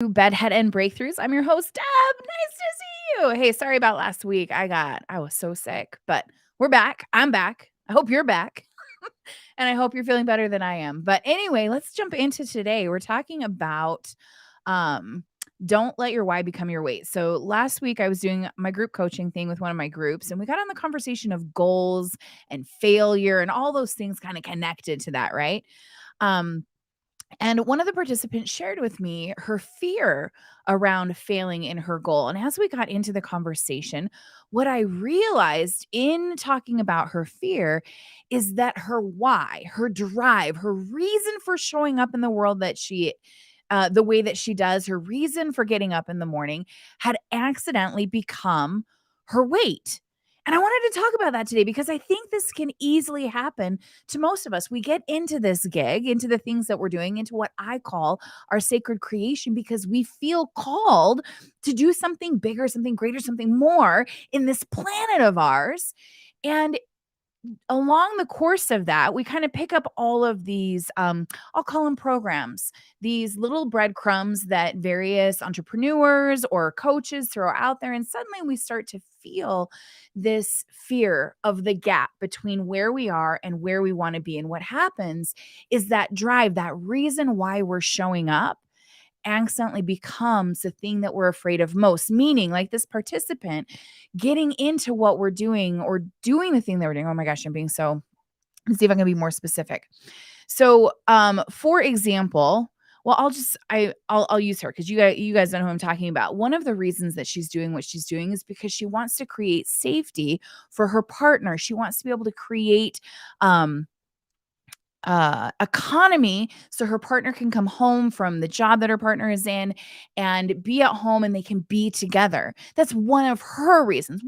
Bedhead and Breakthroughs. I'm your host, Deb. Nice to see you. Hey, sorry about last week. I was so sick, but we're back. I'm back. I hope you're back. And I hope you're feeling better than I am. But anyway, let's jump into today. We're talking about um don't let your why become your weight. So last week I was doing my group coaching thing with one of my groups, and we got on the conversation of goals and failure and all those things kind of connected to that, right? Um and one of the participants shared with me her fear around failing in her goal. And as we got into the conversation, what I realized in talking about her fear is that her why, her drive, her reason for showing up in the world the way that she does, her reason for getting up in the morning had accidentally become her weight. And I wanted to talk about that today because I think this can easily happen to most of us. We get into this gig, into the things that we're doing, into what I call our sacred creation, because we feel called to do something bigger, something greater, something more in this planet of ours. And along the course of that, we kind of pick up all of these, I'll call them programs, these little breadcrumbs that various entrepreneurs or coaches throw out there. And suddenly we start to feel this fear of the gap between where we are and where we want to be. And what happens is that drive, that reason why we're showing up accidentally becomes the thing that we're afraid of most. Meaning, like this participant getting into what we're doing or doing the thing that we're doing. Oh my gosh, let's see if I can be more specific. So, for example, well, I'll use her because you guys know who I'm talking about. One of the reasons that she's doing what she's doing is because she wants to create safety for her partner. She wants to be able to create economy so her partner can come home from the job that her partner is in and be at home and they can be together. That's one of her reasons.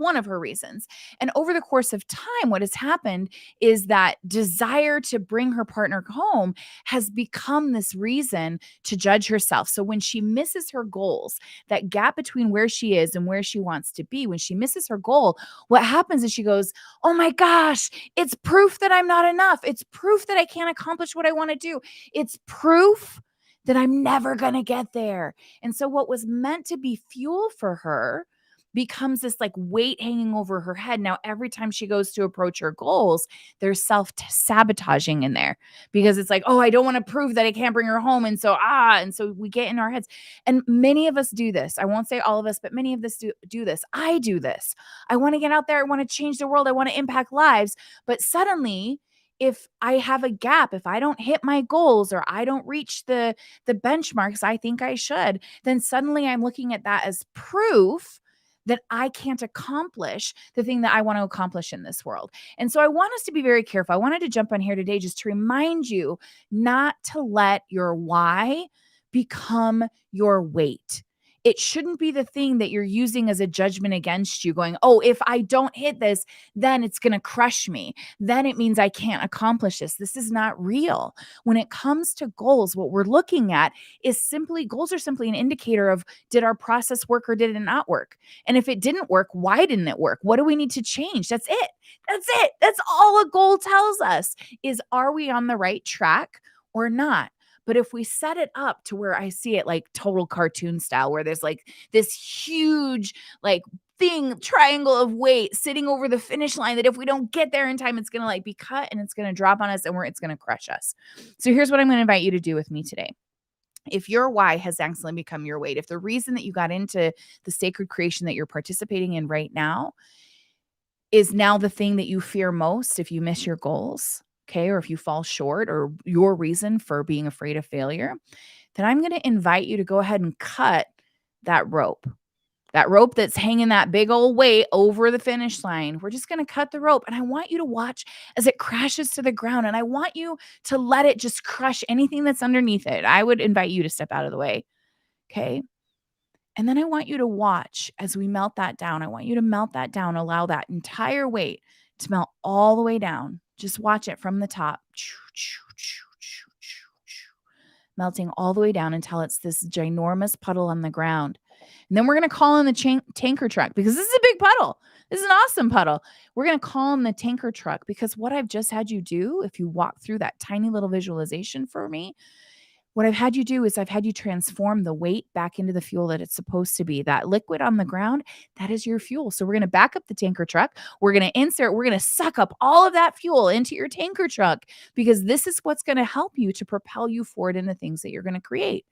And over the course of time, what has happened is that desire to bring her partner home has become this reason to judge herself. So when she misses her goals, that gap between where she is and where she wants to be, when she misses her goal, what happens is she goes, oh my gosh, it's proof that I'm not enough. It's proof that I can't accomplish what I want to do. It's proof that I'm never going to get there. And so what was meant to be fuel for her becomes this like weight hanging over her head. Now, every time she goes to approach her goals, there's self-sabotaging in there because it's like, oh, I don't want to prove that I can't bring her home. And so we get in our heads. And many of us do this. I won't say all of us, but many of us do this. I do this. I want to get out there. I want to change the world. I want to impact lives. But suddenly, if I have a gap, if I don't hit my goals or I don't reach the benchmarks I think I should, then suddenly I'm looking at that as proof that I can't accomplish the thing that I want to accomplish in this world. And so I want us to be very careful. I wanted to jump on here today just to remind you not to let your why become your weight. It shouldn't be the thing that you're using as a judgment against you, going, oh, if I don't hit this, then it's going to crush me. Then it means I can't accomplish this. This is not real. When it comes to goals, what we're looking at is goals are simply an indicator of, did our process work or did it not work? And if it didn't work, why didn't it work? What do we need to change? That's it. That's it. That's all a goal tells us is, are we on the right track or not? But if we set it up to where I see it like total cartoon style, where there's like this huge, like triangle of weight sitting over the finish line, that if we don't get there in time, it's going to like be cut and it's going to drop on us and it's going to crush us. So here's what I'm going to invite you to do with me today. If your why has accidentally become your weight, if the reason that you got into the sacred creation that you're participating in right now is now the thing that you fear most if you miss your goals, okay, or if you fall short, or your reason for being afraid of failure, then I'm going to invite you to go ahead and cut that rope. That rope that's hanging that big old weight over the finish line. We're just going to cut the rope. And I want you to watch as it crashes to the ground. And I want you to let it just crush anything that's underneath it. I would invite you to step out of the way. Okay. And then I want you to watch as we melt that down. I want you to melt that down. Allow that entire weight to melt all the way down. Just watch it from the top. Melting all the way down until it's this ginormous puddle on the ground. And then we're going to call in the tanker truck, because this is a big puddle. This is an awesome puddle. We're going to call in the tanker truck, because what I've just had you do, if you walk through that tiny little visualization for me, What I've had you do is I've had you transform the weight back into the fuel that it's supposed to be. That liquid on the ground, that is your fuel. So we're going to back up the tanker truck. We're going to we're going to suck up all of that fuel into your tanker truck because this is what's going to help you to propel you forward in the things that you're going to create.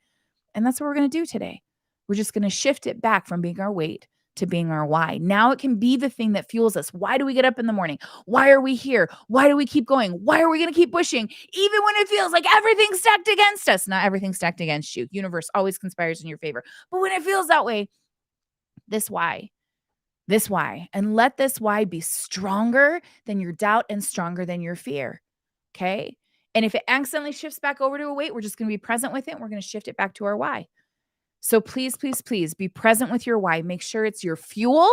And that's what we're going to do today. We're just going to shift it back from being our weight to being our why. Now it can be the thing that fuels us. Why do we get up in the morning? Why are we here? Why do we keep going? Why are we going to keep pushing? Even when it feels like everything's stacked against us. Not everything's stacked against you. Universe always conspires in your favor. But when it feels that way, this why. This why. And let this why be stronger than your doubt and stronger than your fear. Okay? And if it accidentally shifts back over to a weight, we're just going to be present with it. We're going to shift it back to our why. So please, please, please be present with your why. Make sure it's your fuel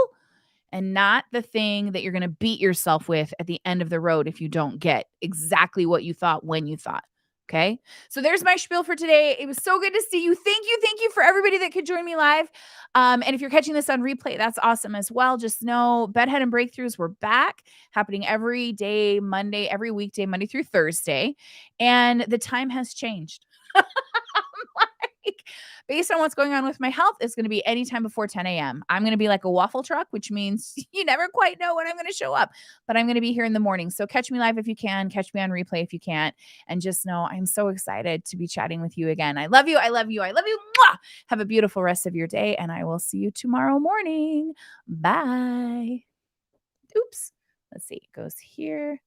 and not the thing that you're going to beat yourself with at the end of the road if you don't get exactly what you thought when you thought. Okay. So there's my spiel for today. It was so good to see you. Thank you. Thank you for everybody that could join me live. And if you're catching this on replay, that's awesome as well. Just know Bedhead and Breakthroughs, we're back happening every day, Monday, every weekday, Monday through Thursday. And the time has changed. Like, based on what's going on with my health, it's going to be anytime before 10 a.m. I'm going to be like a waffle truck, which means you never quite know when I'm going to show up, but I'm going to be here in the morning. So catch me live if you can, catch me on replay if you can't. And just know I'm so excited to be chatting with you again. I love you. I love you. I love you. Mwah! Have a beautiful rest of your day, and I will see you tomorrow morning. Bye. Oops. Let's see. It goes here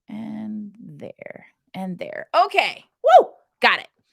and there and there. Okay. Woo! Got it.